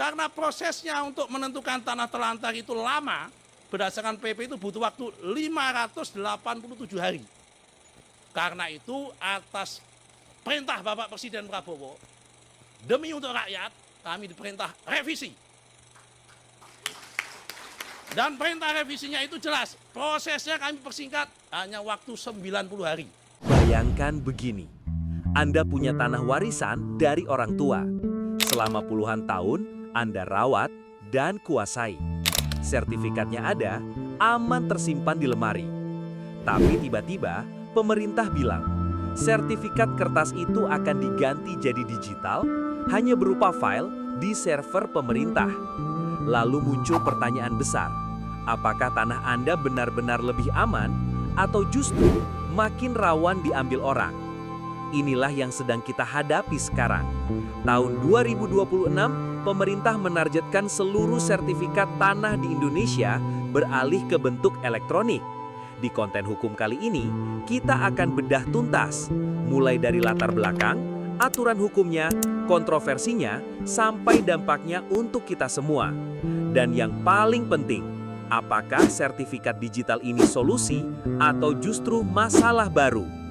Karena prosesnya untuk menentukan tanah terlantar itu lama, berdasarkan PP itu butuh waktu 587 hari. Karena itu atas perintah Bapak Presiden Prabowo, demi untuk rakyat, kami diperintah revisi. Dan perintah revisinya itu jelas, prosesnya kami persingkat hanya waktu 90 hari. Bayangkan begini, Anda punya tanah warisan dari orang tua. Selama puluhan tahun, Anda rawat dan kuasai. Sertifikatnya ada, aman tersimpan di lemari. Tapi tiba-tiba, pemerintah bilang, sertifikat kertas itu akan diganti jadi digital, hanya berupa file di server pemerintah. Lalu muncul pertanyaan besar, apakah tanah Anda benar-benar lebih aman atau justru makin rawan diambil orang? Inilah yang sedang kita hadapi sekarang. Tahun 2026, pemerintah menargetkan seluruh sertifikat tanah di Indonesia beralih ke bentuk elektronik. Di konten hukum kali ini, kita akan bedah tuntas, mulai dari latar belakang, aturan hukumnya, kontroversinya, sampai dampaknya untuk kita semua. Dan yang paling penting, apakah sertifikat digital ini solusi atau justru masalah baru?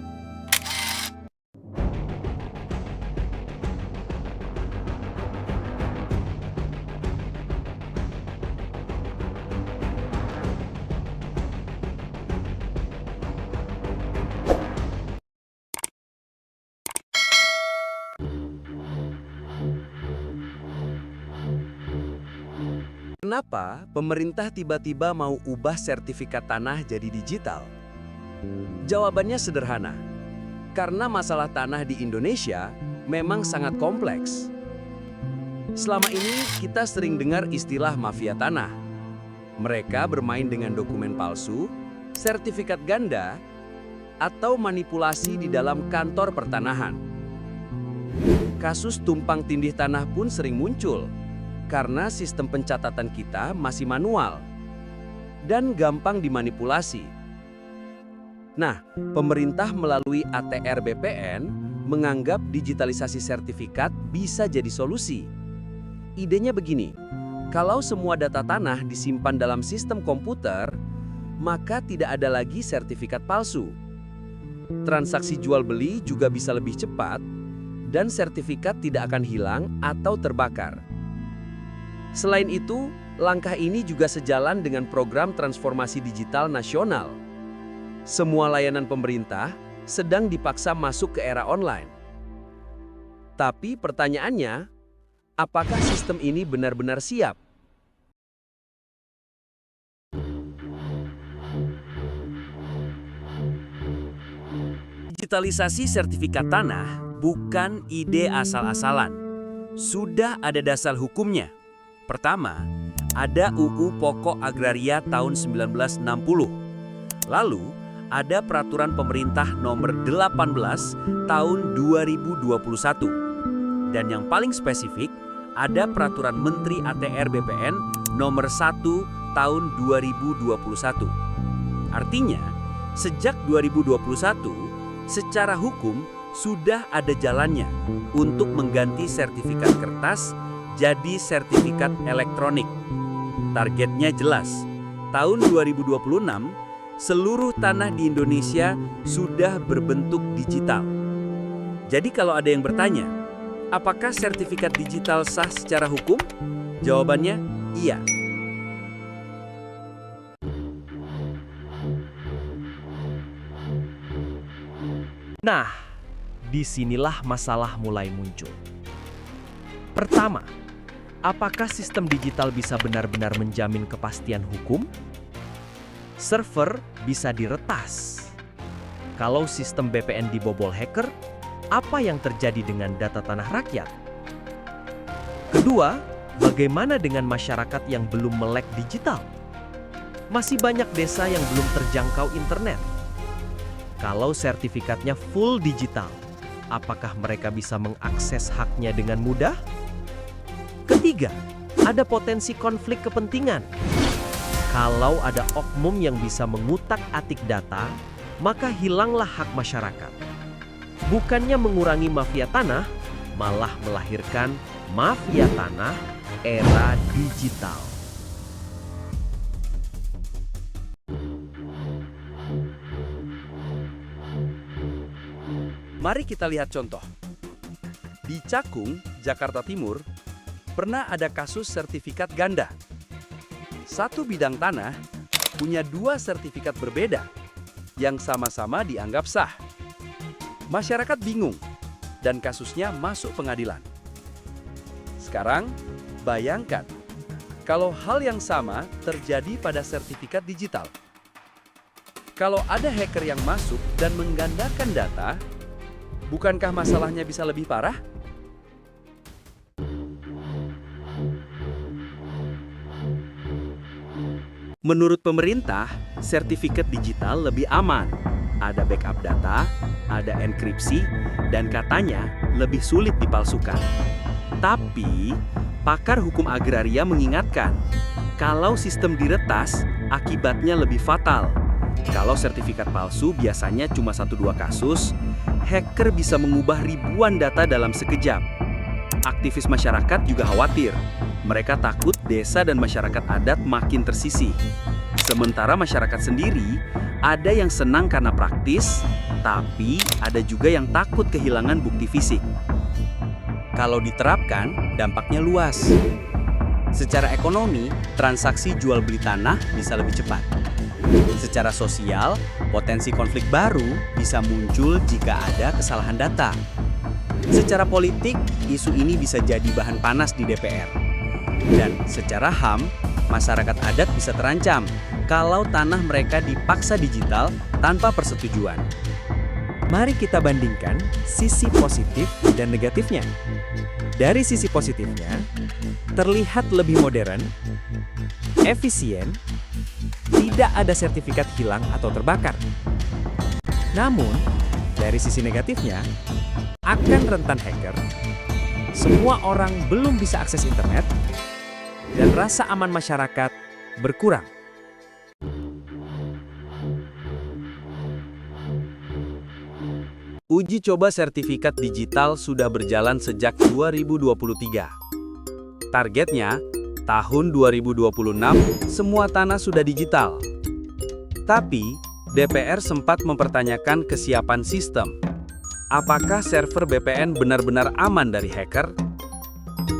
Kenapa pemerintah tiba-tiba mau ubah sertifikat tanah jadi digital? Jawabannya sederhana. Karena masalah tanah di Indonesia memang sangat kompleks. Selama ini kita sering dengar istilah mafia tanah. Mereka bermain dengan dokumen palsu, sertifikat ganda, atau manipulasi di dalam kantor pertanahan. Kasus tumpang tindih tanah pun sering muncul karena sistem pencatatan kita masih manual dan gampang dimanipulasi. Nah, pemerintah melalui ATR BPN menganggap digitalisasi sertifikat bisa jadi solusi. Idenya begini, kalau semua data tanah disimpan dalam sistem komputer, maka tidak ada lagi sertifikat palsu. Transaksi jual beli juga bisa lebih cepat, dan sertifikat tidak akan hilang atau terbakar. Selain itu, langkah ini juga sejalan dengan program transformasi digital nasional. Semua layanan pemerintah sedang dipaksa masuk ke era online. Tapi pertanyaannya, apakah sistem ini benar-benar siap? Digitalisasi sertifikat tanah bukan ide asal-asalan. Sudah ada dasar hukumnya. Pertama, ada UU Pokok Agraria tahun 1960. Lalu, ada Peraturan Pemerintah Nomor 18 tahun 2021. Dan yang paling spesifik, ada Peraturan Menteri ATR BPN Nomor 1 tahun 2021. Artinya, sejak 2021, secara hukum sudah ada jalannya untuk mengganti sertifikat kertas jadi sertifikat elektronik. Targetnya jelas, tahun 2026, seluruh tanah di Indonesia sudah berbentuk digital. Jadi kalau ada yang bertanya, apakah sertifikat digital sah secara hukum? Jawabannya, iya. Nah, disinilah masalah mulai muncul. Pertama, apakah sistem digital bisa benar-benar menjamin kepastian hukum? Server bisa diretas. Kalau sistem BPN dibobol hacker, apa yang terjadi dengan data tanah rakyat? Kedua, bagaimana dengan masyarakat yang belum melek digital? Masih banyak desa yang belum terjangkau internet. Kalau sertifikatnya full digital, apakah mereka bisa mengakses haknya dengan mudah? Ketiga, ada potensi konflik kepentingan. Kalau ada oknum yang bisa mengutak-atik data, maka hilanglah hak masyarakat. Bukannya mengurangi mafia tanah, malah melahirkan mafia tanah era digital. Mari kita lihat contoh. Di Cakung, Jakarta Timur, pernah ada kasus sertifikat ganda. Satu bidang tanah punya dua sertifikat berbeda yang sama-sama dianggap sah. Masyarakat bingung dan kasusnya masuk pengadilan. Sekarang, bayangkan kalau hal yang sama terjadi pada sertifikat digital. Kalau ada hacker yang masuk dan menggandakan data, bukankah masalahnya bisa lebih parah? Menurut pemerintah, sertifikat digital lebih aman. Ada backup data, ada enkripsi, dan katanya lebih sulit dipalsukan. Tapi, pakar hukum agraria mengingatkan, kalau sistem diretas, akibatnya lebih fatal. Kalau sertifikat palsu biasanya cuma 1-2 kasus, hacker bisa mengubah ribuan data dalam sekejap. Aktivis masyarakat juga khawatir. Mereka takut desa dan masyarakat adat makin tersisih. Sementara masyarakat sendiri, ada yang senang karena praktis, tapi ada juga yang takut kehilangan bukti fisik. Kalau diterapkan, dampaknya luas. Secara ekonomi, transaksi jual beli tanah bisa lebih cepat. Secara sosial, potensi konflik baru bisa muncul jika ada kesalahan data. Secara politik, isu ini bisa jadi bahan panas di DPR. Dan secara HAM, masyarakat adat bisa terancam kalau tanah mereka dipaksa digital tanpa persetujuan. Mari kita bandingkan sisi positif dan negatifnya. Dari sisi positifnya, terlihat lebih modern, efisien, tidak ada sertifikat hilang atau terbakar. Namun, dari sisi negatifnya, akan rentan hacker, semua orang belum bisa akses internet, dan rasa aman masyarakat berkurang. Uji coba sertifikat digital sudah berjalan sejak 2023. Targetnya, tahun 2026 semua tanah sudah digital. Tapi, DPR sempat mempertanyakan kesiapan sistem. Apakah server BPN benar-benar aman dari hacker?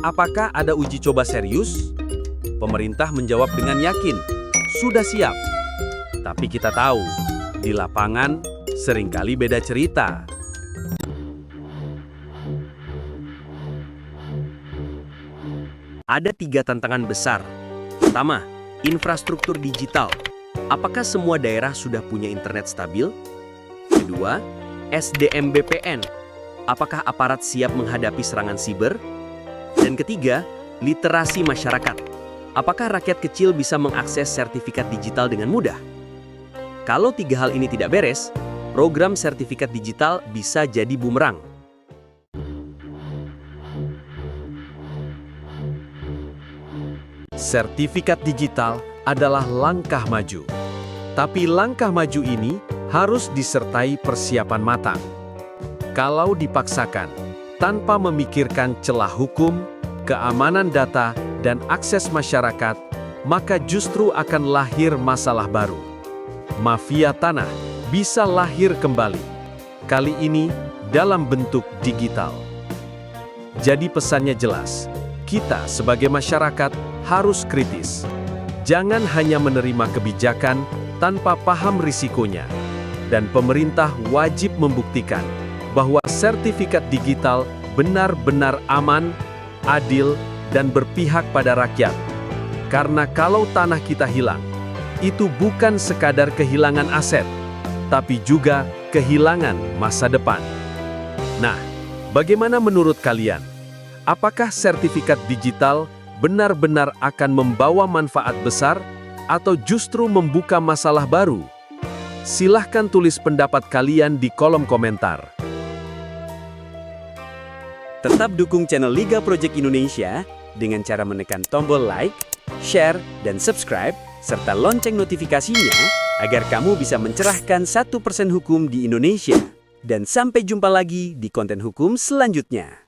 Apakah ada uji coba serius? Pemerintah menjawab dengan yakin, sudah siap. Tapi kita tahu, di lapangan seringkali beda cerita. Ada 3 tantangan besar. Pertama, infrastruktur digital. Apakah semua daerah sudah punya internet stabil? Kedua, SDM BPN. Apakah aparat siap menghadapi serangan siber? Dan ketiga, literasi masyarakat. Apakah rakyat kecil bisa mengakses sertifikat digital dengan mudah? Kalau 3 hal ini tidak beres, program sertifikat digital bisa jadi bumerang. Sertifikat digital adalah langkah maju. Tapi langkah maju ini harus disertai persiapan matang. Kalau dipaksakan, tanpa memikirkan celah hukum, keamanan data, dan akses masyarakat, maka justru akan lahir masalah baru. Mafia tanah bisa lahir kembali, kali ini dalam bentuk digital. Jadi pesannya jelas, kita sebagai masyarakat harus kritis. Jangan hanya menerima kebijakan tanpa paham risikonya. Dan pemerintah wajib membuktikan bahwa sertifikat digital benar-benar aman, adil, dan berpihak pada rakyat. Karena kalau tanah kita hilang, itu bukan sekadar kehilangan aset, tapi juga kehilangan masa depan. Nah, bagaimana menurut kalian? Apakah sertifikat digital benar-benar akan membawa manfaat besar atau justru membuka masalah baru? Silahkan tulis pendapat kalian di kolom komentar. Tetap dukung channel Liga Project Indonesia dengan cara menekan tombol like, share, dan subscribe, serta lonceng notifikasinya agar kamu bisa mencerahkan 1% hukum di Indonesia. Dan sampai jumpa lagi di konten hukum selanjutnya.